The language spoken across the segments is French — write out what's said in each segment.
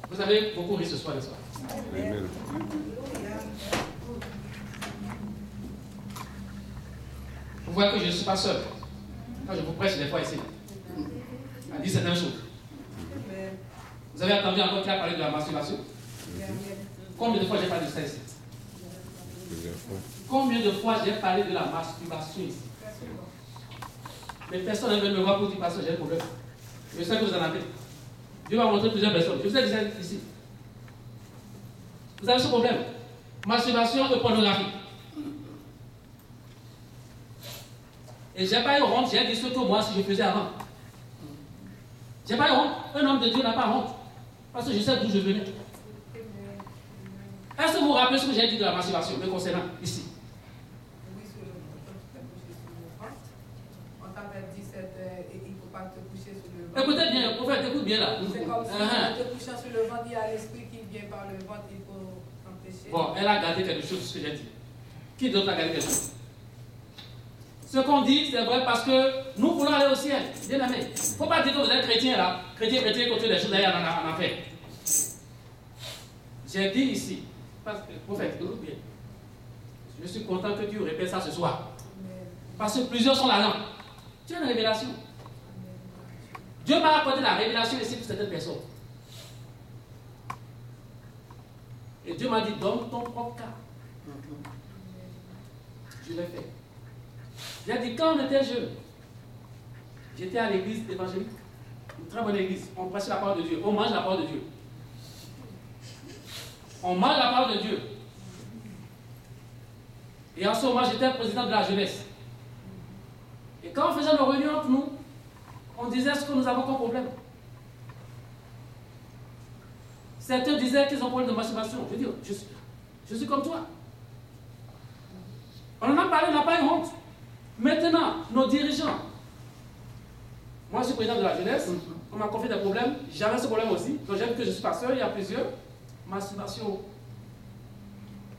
Vous avez beaucoup ri ce soir, n'est-ce pas? Amen. Vous voyez que je ne suis pas seul. Quand je vous prêche des fois ici, à dire certaines choses. Vous avez entendu encore qu'il a parlé de la masturbation? Combien de fois j'ai parlé de ça ici? Combien de fois j'ai parlé de la masturbation ici? Mais personne ne veut me voir pour dire parce que j'ai un problème. Je sais que vous en avez. Dieu va montrer plusieurs personnes. Je vous ai dit ici. Vous avez ce problème. Masturbation et pornographie. Et je n'ai pas eu honte, j'ai dit ce que moi si je faisais avant. Je n'ai pas eu honte. Un homme de Dieu n'a pas honte. Parce que je sais d'où je venais. Est-ce que vous vous rappelez ce que j'ai dit de la masturbation, me concernant ici? Oui, sur le ventre. On t'avait dit il ne faut pas te coucher sur le ventre. Écoutez bien, prophète, écoute bien là. C'est comme si en te couchant sur le ventre, il y a l'esprit qui vient par le ventre, il faut t'empêcher. Bon, elle a gardé quelque chose de ce que j'ai dit. Qui d'autre a gardé quelque chose? Ce qu'on dit, c'est vrai parce que nous voulons aller au ciel. Bien aimé. Il ne faut pas dire que vous êtes chrétien là. Chrétien, continue des choses d'ailleurs en fait. J'ai dit ici, parce que, prophète, écoute bien. Je suis content que tu répètes ça ce soir. Parce que plusieurs sont là-dedans. Tu as une révélation. Dieu m'a accordé la révélation ici pour certaines personnes. Et Dieu m'a dit, donne ton propre cas. Je l'ai fait. J'ai dit, quand on était jeune, j'étais à l'église évangélique, une très bonne église. On prêchait la parole de Dieu. On mange la parole de Dieu. On mange la parole de Dieu. Et en ce moment, j'étais président de la jeunesse. Et quand on faisait nos réunions entre nous, on disait ce que nous avons comme problème. Certains disaient qu'ils ont problème de masturbation. Je dis, je suis comme toi. On en a parlé, on n'a pas eu honte. Maintenant, nos dirigeants, moi je suis président de la jeunesse, on m'a confié des problèmes, j'avais ce problème aussi, donc j'ai vu que je suis pasteur, il y a plusieurs, masturbation.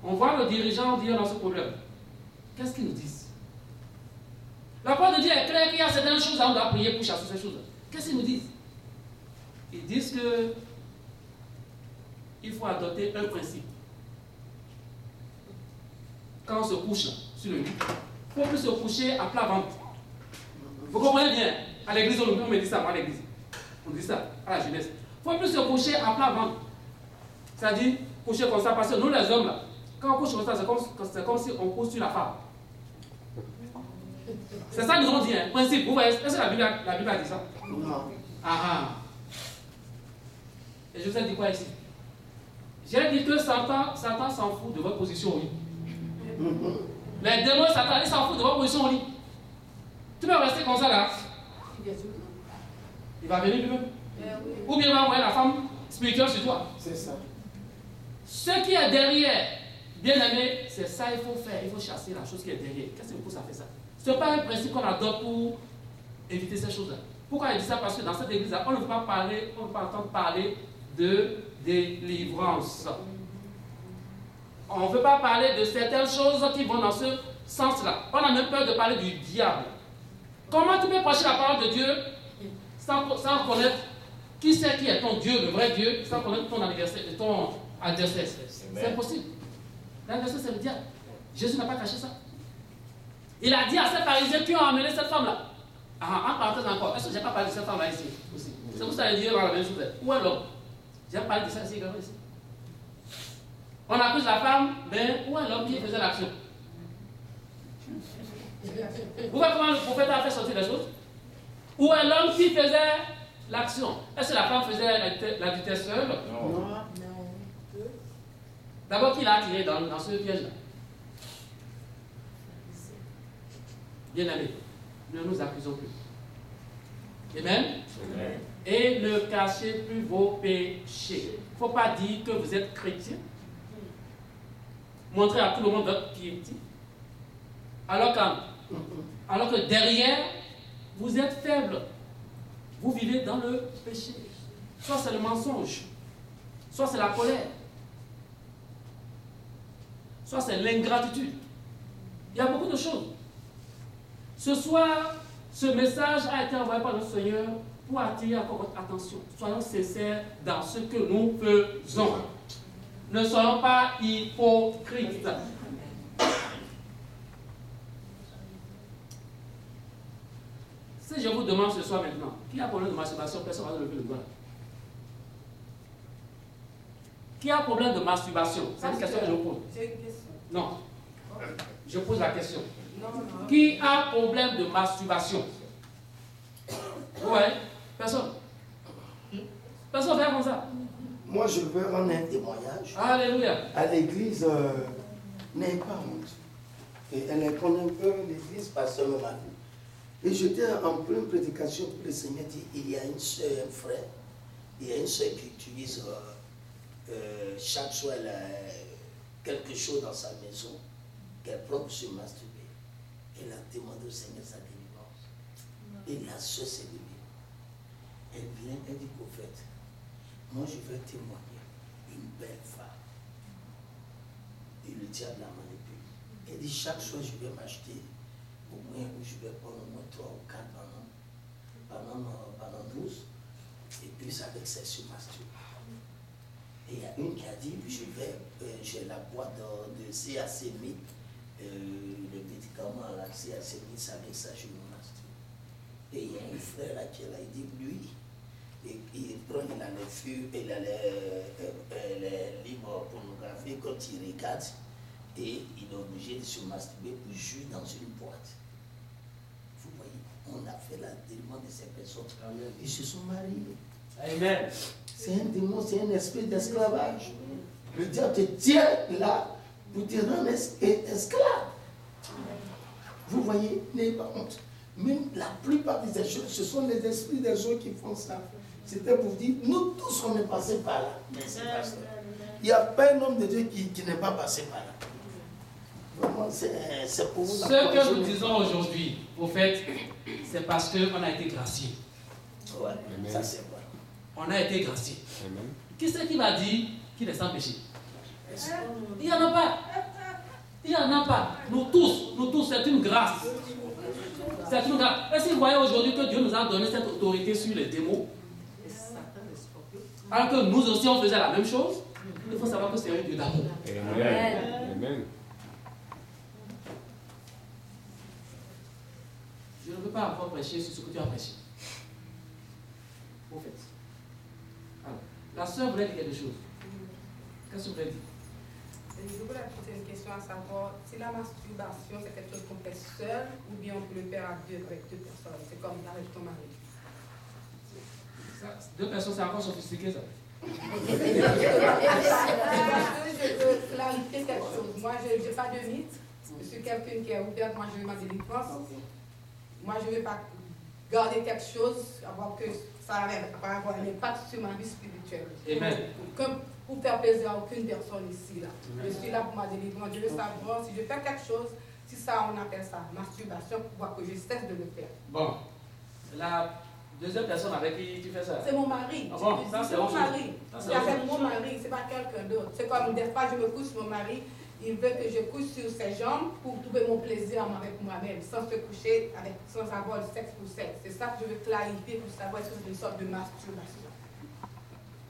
On voit le dirigeant dire dans ce problème. Qu'est-ce qu'ils nous disent? La parole de Dieu est claire qu'il y a certaines choses à on doit prier pour chasser ces choses. Qu'est-ce qu'ils nous disent? Ils disent que il faut adopter un principe. Quand on se couche sur le lit, il ne faut plus se coucher à plat ventre. Vous comprenez bien? À l'église, on me dit ça, moi à l'église. On dit ça, à la jeunesse. Il ne faut plus se coucher à plat ventre. C'est-à-dire, coucher comme ça, parce que nous les hommes, là, quand on couche comme ça, c'est comme si on couche sur la femme. C'est ça qu'ils nous ont dit, hein, principe. Vous voyez, est-ce que la Bible a dit ça? Non. Ah. Et je vous ai dit quoi ici? J'ai dit que Satan s'en fout de votre position au lit. Les démons, Satan, ils s'en fout de votre position au lit. Tu peux rester comme ça là. Il va venir lui-même. Ou bien il va envoyer la femme spirituelle sur toi. C'est ça. Ce qui est derrière, bien aimé, c'est ça qu'il faut faire. Il faut chasser la chose qui est derrière. Qu'est-ce que vous ça fait ça? Ce n'est pas un principe qu'on adopte pour éviter ces choses-là. Pourquoi il dit ça? Parce que dans cette église-là, on ne veut pas parler, on ne veut pas entendre parler de délivrance. On ne veut pas parler de certaines choses qui vont dans ce sens-là. On a même peur de parler du diable. Comment tu peux prêcher la parole de Dieu sans connaître qui c'est qui est ton Dieu, le vrai Dieu, sans connaître ton adversaire? C'est impossible. L'adversaire, c'est le diable. Jésus n'a pas caché ça. Il a dit à ces pharisiens qui ont amené cette femme-là. En parenthèse encore, est-ce que je n'ai pas parlé de cette femme-là ici aussi? C'est pour ça que je dis dans la même chose. Où est l'homme? J'ai parlé de ça ici également ici. On accuse la femme, mais où est l'homme qui faisait l'action? Vous voyez comment le prophète a fait sortir les choses? Où est l'homme qui faisait l'action? Est-ce que la femme faisait l'adultère seule? Non. D'abord, qui l'a attiré dans ce piège-là? Bien aimé, ne nous accusons plus. Amen? Amen. Et ne cachez plus vos péchés. Il ne faut pas dire que vous êtes chrétien. Montrer à tout le monde votre piété. Alors que derrière, vous êtes faible. Vous vivez dans le péché. Soit c'est le mensonge, soit c'est la colère, soit c'est l'ingratitude. Il y a beaucoup de choses. Ce soir, ce message a été envoyé par notre Seigneur pour attirer encore votre attention. Soyons sincères dans ce que nous faisons. Ne soyons pas hypocrites. Si je vous demande ce soir maintenant, qui a problème de masturbation, personne ne va lever le doigt. Qui a problème de masturbation? C'est une question que je vous pose. J'ai une question. Non. Je pose la question. Non. Qui a problème de masturbation? Ouais, personne. Personne ne fait comme ça. Moi, je veux rendre un témoignage. Alléluia. À l'église, n'ayez pas honte. Et elle connaît un peu l'église, pasteur Mamadu. Et j'étais en pleine prédication pour le Seigneur dit, il y a une soeur, un frère, il y a une soeur qui utilise chaque soir elle a quelque chose dans sa maison qu'elle prend pour se masturber. Elle a demandé au Seigneur sa délivrance. Et la soeur s'est levée. Elle vient, elle dit qu'au fait, moi je vais témoigner une belle femme. Et le diable la manipule. Elle dit chaque soir je vais m'acheter au moins, je vais prendre au moins 3 ou 4 pendant 12. Et puis avec ça se masturbe. Et il y a une qui a dit, j'ai la boîte de CAC-MIT, le médicament à la CAC-MIT, avec ça je me masturbe. Et il y a un frère là qui a dit, lui, il a les livres pornographiques quand il regarde, et il est obligé de se masturber pour jouer dans une boîte. Vous voyez, on a fait la délivrance de ces personnes. Amen. Ils se sont mariés. Amen. C'est un démon, c'est un esprit d'esclavage. Le diable te tient là pour te rendre esclave. Vous voyez, n'ayez pas honte. Même la plupart des choses, ce sont les esprits des gens qui font ça. C'était pour vous dire, nous tous on est passés par là. Mais c'est pas ça. Il n'y a pas un homme de Dieu qui n'est pas passé par là. Vraiment, c'est pour vous. Ce que nous disons aujourd'hui, au fait, c'est parce qu'on a été graciés. Ouais, ça c'est vrai. On a été graciés. Amen. Qui c'est qui va dire qu'il est sans péché? Il n'y en a pas. Il n'y en a pas. Nous tous, c'est une grâce. C'est une grâce. Et si vous voyez aujourd'hui que Dieu nous a donné cette autorité sur les démons, alors que nous aussi on faisait la même chose, il faut savoir que c'est un Dieu d'amour. Amen. Amen. Je ne veux pas encore prêcher sur ce que tu as prêché. Au fait. Alors, la sœur voulait dire quelque chose. Qu'est-ce que vous voulez dire? Je voulais poser une question à savoir si la masturbation c'est quelque chose qu'on fait seul ou bien on peut le faire à deux avec deux personnes. C'est comme avec ton mari. Ça, deux personnes, c'est encore sophistiqué ça. Je veux clarifier quelque chose. Moi, je n'ai pas de mythe. Je suis quelqu'un qui est ouvert. Moi, je veux ma délivrance. Moi, je ne veux pas garder quelque chose avant que ça va avoir un impact sur ma vie spirituelle. Amen. Comme pour faire plaisir à aucune personne ici. Là. Je suis là pour ma délivrance. Je veux savoir si je fais quelque chose, si ça, on appelle ça masturbation, pour voir que je cesse de le faire. Bon. La deuxième personne avec qui tu fais ça? C'est mon mari. Ah bon, ça, c'est mon mari. C'est avec mon mari, c'est pas quelqu'un d'autre. C'est comme des fois, je me couche sur mon mari, il veut que je couche sur ses jambes pour trouver mon plaisir avec moi-même, sans se coucher, sans avoir le sexe pour sexe. C'est ça que je veux clarifier pour savoir si c'est une sorte de masturbation.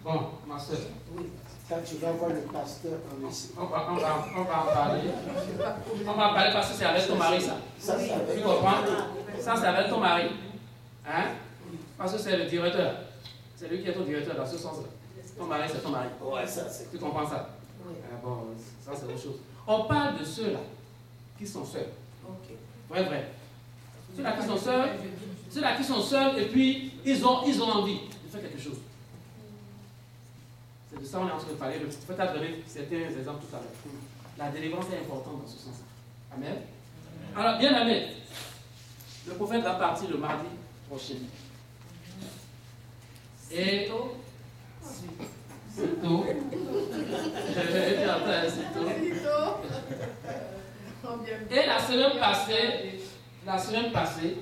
Bon, ma soeur. Oui. Quand tu vas voir le pasteur en ici. On va en parler. On va en parler parce que c'est avec ton mari ça. Ça, c'est avec Tu comprends? Ça, c'est avec ton mari. Hein? Parce que c'est le directeur. C'est lui qui est ton directeur dans ce sens-là. Ton mari, c'est ton mari. Ouais, ça c'est. Tu comprends ça? Oui. Bon, ça c'est autre chose. On parle de ceux-là qui sont seuls. Ok. Vrai. Ceux-là qui sont seuls, ceux-là qui sont seuls et puis ils ont envie de faire quelque chose. C'est de ça qu'on est en train de parler. Je peux t'en donner certains exemples tout à l'heure. La délivrance est importante dans ce sens. Amen. Alors, bien aimé, le prophète va partir le mardi prochain. Et c'est tôt. Et la semaine passée,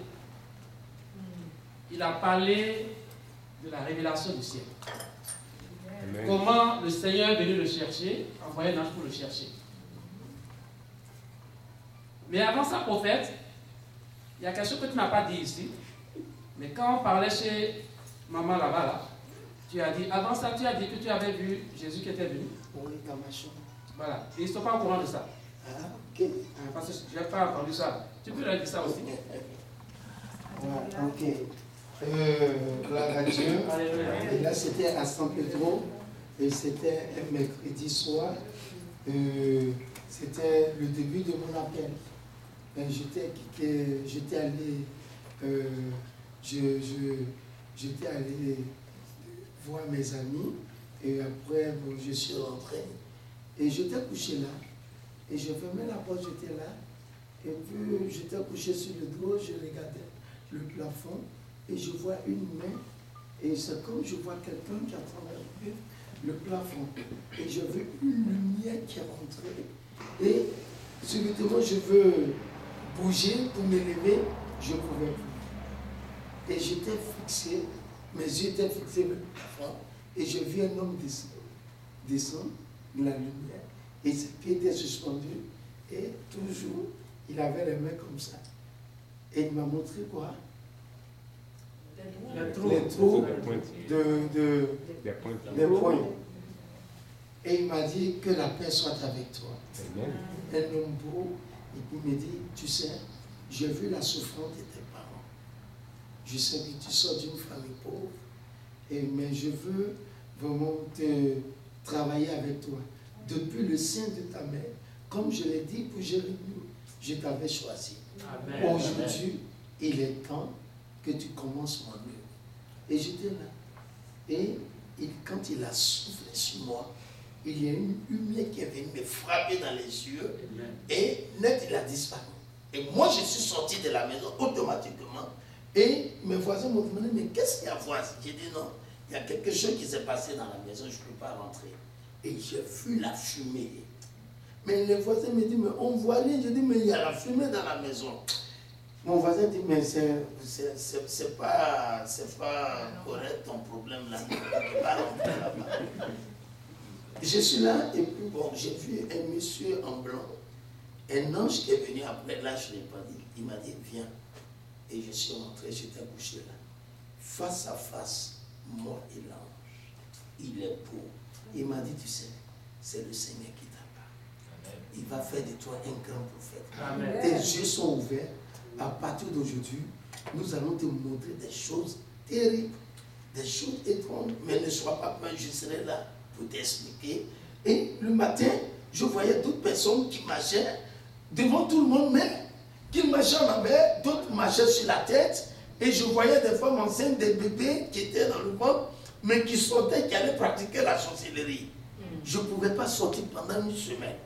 il a parlé de la révélation du ciel. Amen. Comment le Seigneur est venu le chercher, envoyé un ange pour le chercher. Mais avant ça, prophète, il y a quelque chose que tu n'as pas dit ici. Mais quand on parlait chez maman là-bas, là, tu as dit, avant ça, tu as dit que tu avais vu Jésus qui était venu. Oui, dans ma chambre. Voilà. Et ils ne sont pas au courant de ça. Ah, ok. Parce que je n'ai pas entendu ça. Tu peux leur dire ça aussi. Voilà, ok. Gloire à Dieu. Alléluia. Et là, c'était à San Pedro. Et c'était un mercredi soir. C'était le début de mon appel. J'étais allé voir mes amis. Et après, bon, je suis rentré. Et j'étais couché là. Et je fermais la porte, j'étais là. Et puis, j'étais couché sur le dos, je regardais le plafond. Et je vois une main. Et c'est comme je vois quelqu'un qui est en train de le plafond. Et je veux une lumière qui est rentrée. Et subitement, je veux bouger pour m'élever. Je ne pouvais plus. Et j'étais fixé, mes yeux étaient fixés sur le plafond. Et je vis un homme descendre de la lumière. Et ses pieds étaient suspendus. Et toujours, il avait les mains comme ça. Et il m'a montré quoi? Les trous des points. Et il m'a dit que la paix soit avec toi. Amen. Un homme beau, il me dit, tu sais, j'ai vu la souffrance de tes parents. Je sais que tu sors d'une famille pauvre, mais je veux vraiment travailler avec toi. Depuis le sein de ta mère, comme je l'ai dit pour Jérémie, je t'avais choisi. Aujourd'hui, il est temps que tu commences mon œuvre. Et j'étais là. Et quand il a soufflé sur moi, il y a une lumière qui est venue me frapper dans les yeux. Et net, il a disparu. Et moi, je suis sorti de la maison automatiquement. Et mes voisins m'ont demandé, mais qu'est-ce qu'il y a à voir? J'ai dit non, il y a quelque chose qui s'est passé dans la maison, je ne peux pas rentrer. Et j'ai vu la fumée. Mais les voisins me disent, mais on voit rien. Je dis, mais il y a la fumée dans la maison. Mon voisin dit, mais c'est pas correct ton problème là. Tu ne peux pas rentrer là-bas. Je suis là et puis bon, j'ai vu un monsieur en blanc. Un ange qui est venu après, là je ne l'ai pas dit. Il m'a dit, viens. Et je suis rentré, j'étais couché là. Face à face, moi et l'ange. Il est beau. Il m'a dit, tu sais, c'est le Seigneur qui t'a parlé. Il va faire de toi un grand prophète. Amen. Tes yeux sont ouverts. À partir d'aujourd'hui, nous allons te montrer des choses terribles, des choses étranges. Mais ne sois pas peur, je serai là pour t'expliquer. Et le matin, je voyais d'autres personnes qui marchaient devant tout le monde, même qui marchaient en mer, d'autres marchaient sur la tête. Et je voyais des femmes enceintes, des bébés qui étaient dans le ventre, mais qui sortaient, qui allaient pratiquer la sorcellerie. Je ne pouvais pas sortir pendant une semaine.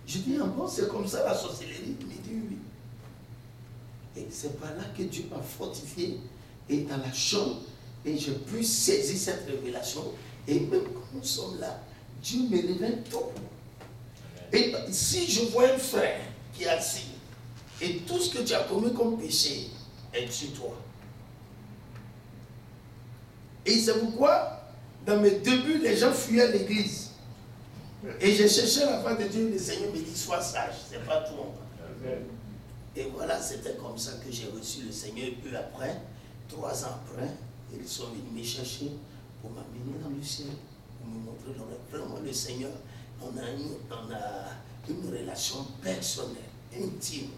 Je dis, ah bon, c'est comme ça la sorcellerie? Il me dit oui. Et c'est par là que Dieu m'a fortifié. Et dans la chambre, et j'ai pu saisir cette révélation. Et même quand nous sommes là, Dieu me révèle tout. Et si je vois un frère qui est assis, et tout ce que tu as commis comme péché est sur toi. Et c'est pourquoi, dans mes débuts, les gens fuyaient l'église. Et j'ai cherché la face de Dieu, le Seigneur me dit, sois sage, c'est pas tout. Et voilà, c'était comme ça que j'ai reçu le Seigneur. Et puis après, 3 ans après, ils sont venus me chercher pour m'amener dans le ciel, pour me montrer vraiment le Seigneur. On a une relation personnelle, intime.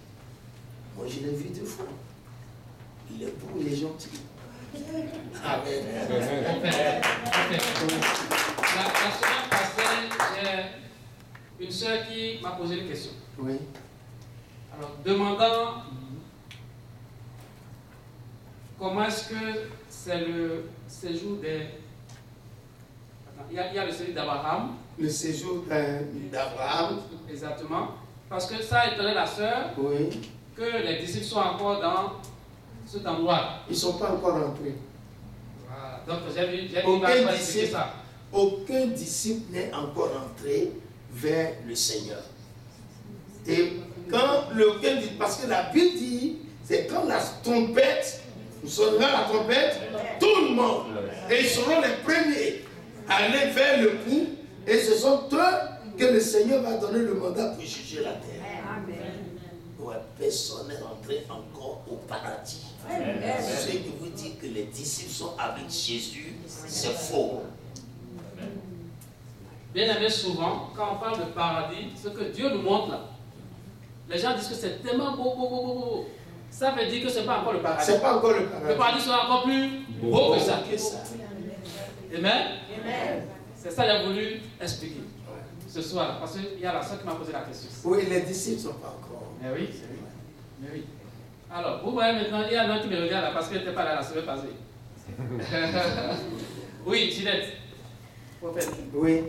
Moi, je l'ai vu 2 fois. Il est beau, il est gentil. Amen. La semaine passée, j'ai une soeur qui m'a posé une question. Oui. Alors, demandant comment est-ce que c'est le séjour des... Attends, il y a le séjour d'Abraham. Le séjour d'Abraham. Exactement. Parce que ça étonnait la sœur, oui, que les disciples sont encore dans cet endroit. Ils ne sont pas encore rentrés. Voilà. Donc j'ai vu ça. Aucun disciple n'est encore entré vers le Seigneur. Et quand parce que la Bible dit, c'est quand la trompette, nous sonnera la trompette, tout le monde, et ils seront les premiers à aller vers le bout, et ce sont eux que le Seigneur va donner le mandat pour juger la terre. Amen. Ouais, personne n'est rentré encore au paradis. Ceux qui vous disent que les disciples sont avec Jésus, c'est faux. Bien aimé, souvent, quand on parle de paradis, ce que Dieu nous montre là, les gens disent que c'est tellement beau. Ça veut dire que ce n'est pas encore le paradis. C'est pas encore le paradis. Le paradis sera encore plus beau que ça. Amen. C'est ça qu'il a voulu expliquer ce soir. Parce qu'il y a la soeur qui m'a posé la question. Oui, les disciples ne sont pas encore. Mais oui, c'est vrai. Mais oui. Alors, vous voyez maintenant, il y a un qui me regarde là parce qu'il n'était pas là la semaine passée. Oui, Ginette. Oui.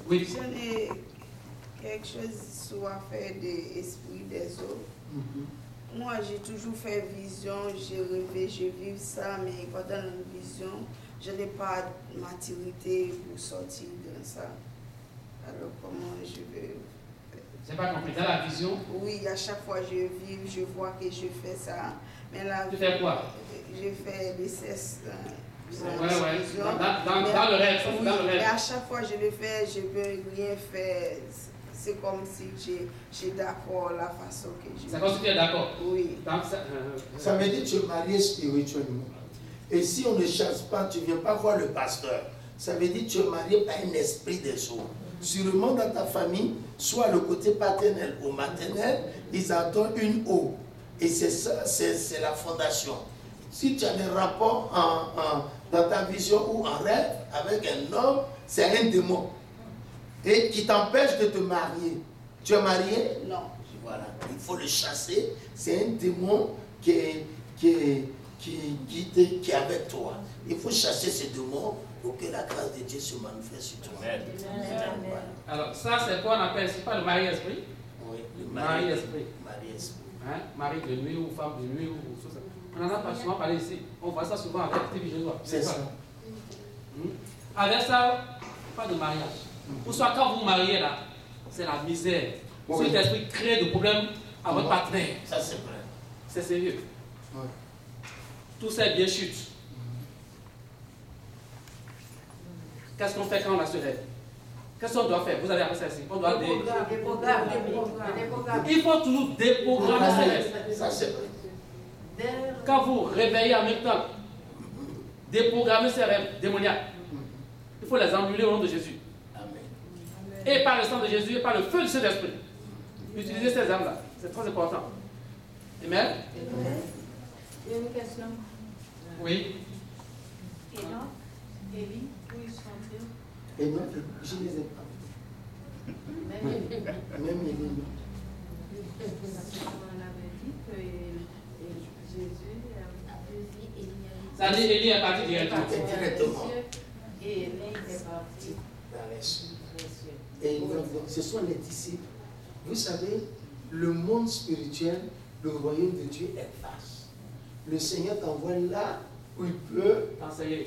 Oui. J'en ai quelque chose sur l'affaire de l'esprit des eaux. Moi, j'ai toujours fait vision, j'ai rêvé, je vis ça, mais pendant la vision, je n'ai pas de maturité pour sortir de ça. Alors, comment je vais faire? Je n'ai pas compris. Dans la vision? Oui, à chaque fois que je vis, je vois que je fais ça. Mais là, tu fais quoi? Je fais des cesses. Ouais. Dans le rêve. Oui, Dans le rêve. mais à chaque fois que je le fais, je ne peux rien faire. C'est comme si j'ai d'accord la façon que je... C'est comme si tu es d'accord? Oui. Donc, ça veut dire que tu es marié spirituellement. Et si on ne chasse pas, tu ne viens pas voir le pasteur. Ça veut dire que tu es marié par un esprit des eaux. Sûrement dans ta famille, soit le côté paternel ou maternel, ils adorent une eau. Et c'est ça, c'est la fondation. Si tu as des rapports dans ta vision ou en rêve avec un homme, c'est un démon. Et qui t'empêche de te marier. Tu es marié? Non. Voilà. Il faut le chasser. C'est un démon qui est avec toi. Il faut chasser ce démon pour que la grâce de Dieu se manifeste sur toi. Amen. Alors, ça, c'est quoi on appelle? C'est pas le mari-esprit? Oui, le mari-esprit. Mari-esprit. Hein? Mari de nuit ou femme de nuit ou tout ça. On n'en a pas souvent parlé ici. On voit ça souvent avec TV Jésus. C'est ça. Avec ça, pas de mariage. Ou soit quand vous mariez là, c'est la misère. Oui. Cet esprit crée des problèmes à votre partenaire. Ça, c'est vrai. C'est sérieux. Oui. Tout ça bien chute. Qu'est-ce qu'on fait quand on a ce rêve? Qu'est-ce qu'on doit faire? Vous avez appris ça ici. On doit Il faut toujours déprogrammer ses rêves. Ça, c'est vrai. Quand vous réveillez en même temps, déprogrammez ces rêves démoniaques. Il faut les annuler au nom de Jésus. Amen. Et par le sang de Jésus et par le feu du Saint-Esprit. Utilisez ces armes-là. C'est très important. Amen. Il y a une question. Oui. Enoch, Élie, où ils sont-ils? Et non, je ne les ai pas. Même les lignes. On avait dit que Jésus a dit Élie. Ça dit Élie est parti directement. Directement. Et Élie est parti Dans les cieux. dans les cieux. Et donc, ce sont les disciples. Vous savez, le monde spirituel, le royaume de Dieu est vaste. Le Seigneur t'envoie là où il peut T'enseigner.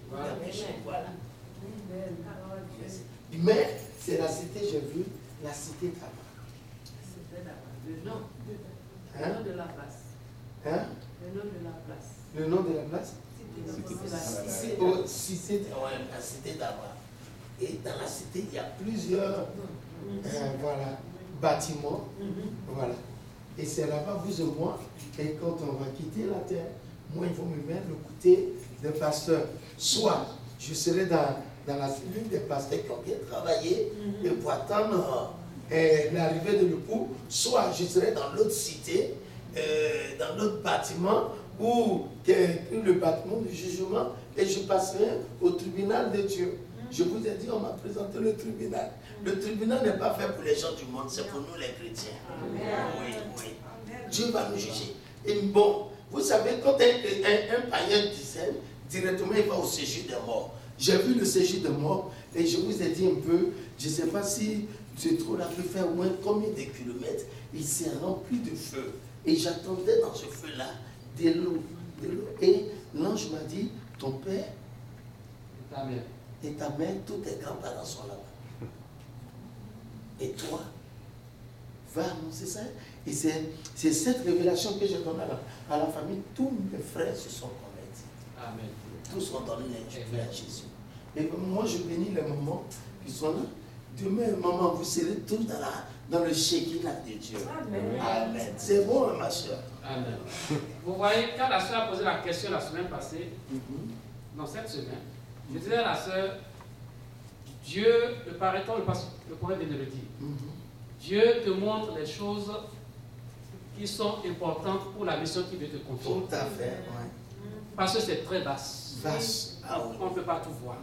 Voilà. Voilà. Parole Mais c'est la cité, j'ai vu, la cité d'Abba. C'était là-bas. Le Hein? nom de la place. Hein? Le nom de la place. Le nom de la place? Cité. La cité d'Abba. Et dans la cité, il y a plusieurs voilà, bâtiments. Voilà. Et c'est là-bas, vous et moi, et quand on va quitter la terre, moi, il faut me mettre le côté des pasteurs. Soit je serai dans la cellule des pasteurs qui ont bien travaillé et pour attendre l'arrivée de l'époux, soit je serai dans l'autre cité, dans l'autre bâtiment, ou le bâtiment du jugement, et je passerai au tribunal de Dieu. Je vous ai dit, on m'a présenté le tribunal. Le tribunal n'est pas fait pour les gens du monde, c'est pour nous les chrétiens. Oui. Dieu va nous juger. Et bon, vous savez, quand un païen discerne, directement il va au séjour des morts. J'ai vu le séjour des morts et je vous ai dit un peu, je ne sais pas si ce trou-là peut faire au moins combien de kilomètres, il s'est rempli de feu. Et j'attendais dans ce feu-là de l'eau. Et l'ange m'a dit, ton père et ta mère, tous tes grands-parents sont là-bas. Et toi, va annoncer ça. Et c'est cette révélation que je donne à la famille. Tous mes frères se sont convertis. Amen. Tous ont donné l'injecteur à Jésus. Et moi, je bénis les mamans qui sont là. Demain, maman, vous serez tous dans le Shekinah de Dieu. Amen. Amen. C'est bon, ma soeur. Amen. Vous voyez, quand la soeur a posé la question la semaine passée, dans cette semaine, je disais à la soeur, Dieu, le paraît-on, le prophète vient de le dire, Dieu te montre les choses qui sont importantes pour la mission qu'il veut te confier. Tout à fait, ouais. Parce que c'est très vaste. Vaste. Ah oui. On ne peut pas tout voir.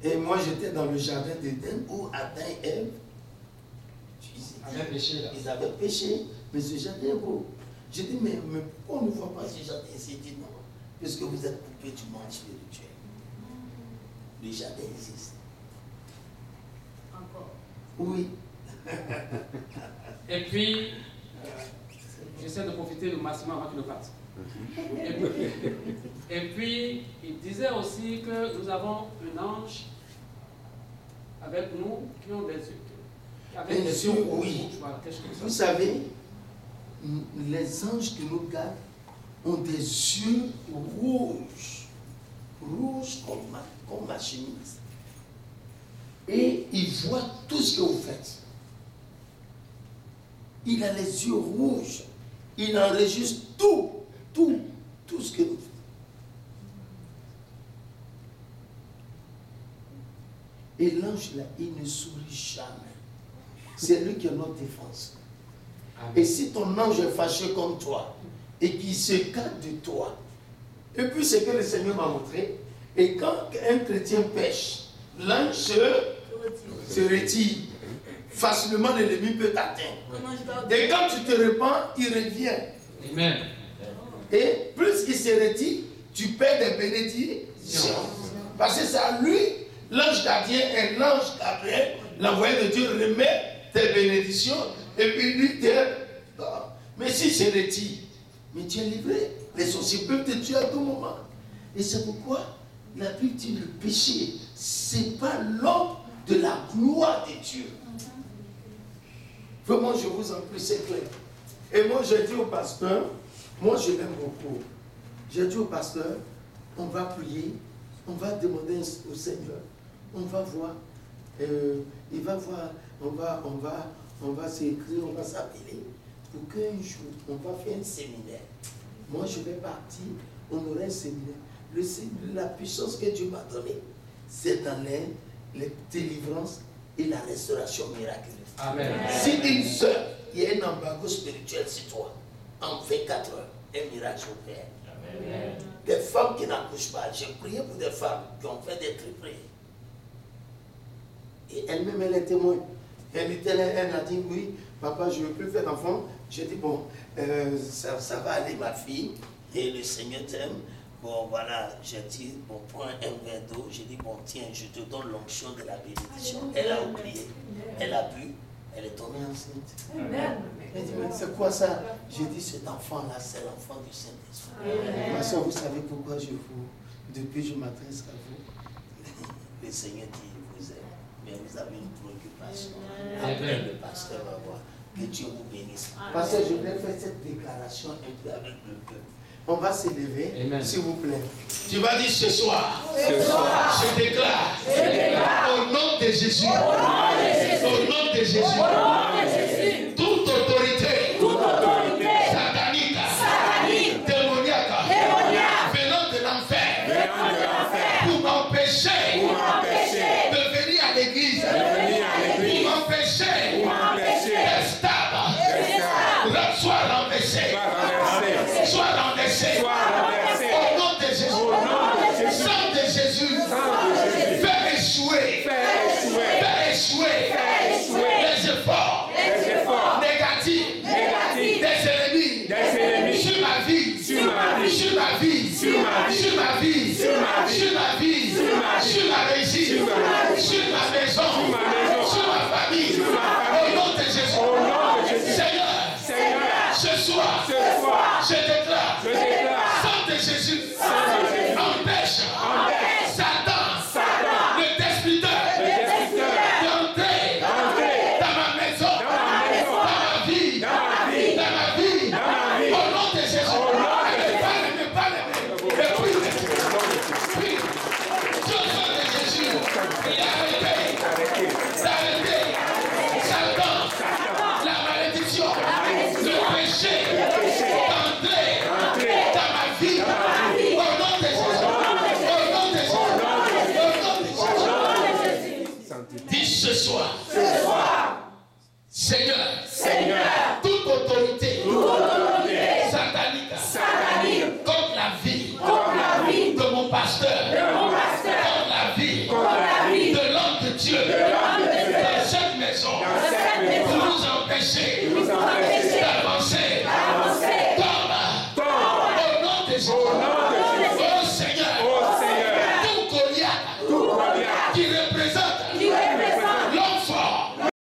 Et moi, j'étais dans le jardin d'Éden où Adam et Ève, Avec péché, là. ils avaient péché, mais ce jardin est beau. J'ai dit, mais pourquoi on ne voit pas ce jardin? Il dit non, parce que vous êtes coupés du monde spirituel. Le jardin existe. Encore. Oui. Et puis, j'essaie de profiter le maximum avant qu'il ne parte. Et puis, il disait aussi que nous avons un ange avec nous qui ont des yeux. Avec des yeux rouges, oui. voilà, quelque chose comme ça. Vous savez, les anges qui nous gardent ont des yeux rouges. Rouges comme ma chemise. Et ils voient tout ce que vous faites. Il a les yeux rouges. Il enregistre tout ce que vous faites. Et l'ange là, il ne sourit jamais. C'est lui qui est notre défense. Amen. Et si ton ange est fâché contre toi et qu'il se cache de toi, et puis c'est que le Seigneur m'a montré, et quand un chrétien pêche, l'ange se retire. Facilement, l'ennemi peut t'atteindre. Et quand tu te repens, il revient. Amen. Et plus il se retire, tu perds des bénédictions. Parce que c'est à lui, l'ange gardien et l'ange Gabriel, l'envoyé de Dieu, remet tes bénédictions et puis lui t'aide. Mais si se retire, mais tu es livré. Les sorciers peuvent te tuer à tout moment. Et c'est pourquoi la Bible dit le péché, c'est pas l'homme de la gloire de Dieu. Vraiment, je vous en prie, c'est clair. Et moi, j'ai dit au pasteur, moi je l'aime beaucoup. J'ai dit au pasteur, on va prier, on va demander au Seigneur, on va voir, il va voir, on va s'écrire, on va s'appeler pour qu'un jour, on va faire un séminaire. Moi, je vais partir, on aura un séminaire. La puissance que Dieu m'a donnée, c'est dans les délivrances et la restauration miraculeuse. Amen. Si une sœur, il y a un embargo spirituel sur toi, en 24 heures, un miracle opère. Des femmes qui n'accouchent pas, j'ai prié pour des femmes qui ont fait des triplés. Et elle-même, elle est témoin. Elle a dit, oui, papa, je ne veux plus faire d'enfant. J'ai dit, bon, ça va aller, ma fille, et le Seigneur t'aime. Bon, voilà, j'ai dit, bon, prends un verre d'eau. J'ai dit, bon, tiens, je te donne l'onction de la bénédiction. Elle a oublié, elle a bu, elle est tombée enceinte. Elle dit, mais c'est quoi ça? J'ai dit, cet enfant-là, c'est l'enfant du Saint-Esprit. Ma soeur, vous savez pourquoi depuis je m'adresse à vous. Le Seigneur dit, il vous aime, mais vous avez une préoccupation. Après, le pasteur va voir. Que Dieu vous bénisse. Pasteur, je vais faire cette déclaration un peu avec le peuple. On va s'élever, s'il vous plaît. Tu vas dire ce soir, je déclare, au nom de Jésus, au nom de Jésus, toute autorité satanique, démoniaque, venant de l'enfer, pour m'empêcher de venir à l'église, pour m'empêcher d'être stable, soit renversé. Sois renversé. Au nom de Jésus. Sang de Jésus. Fais échouer les efforts maisons Dans cette de maison. nous empêcher De nous empêcher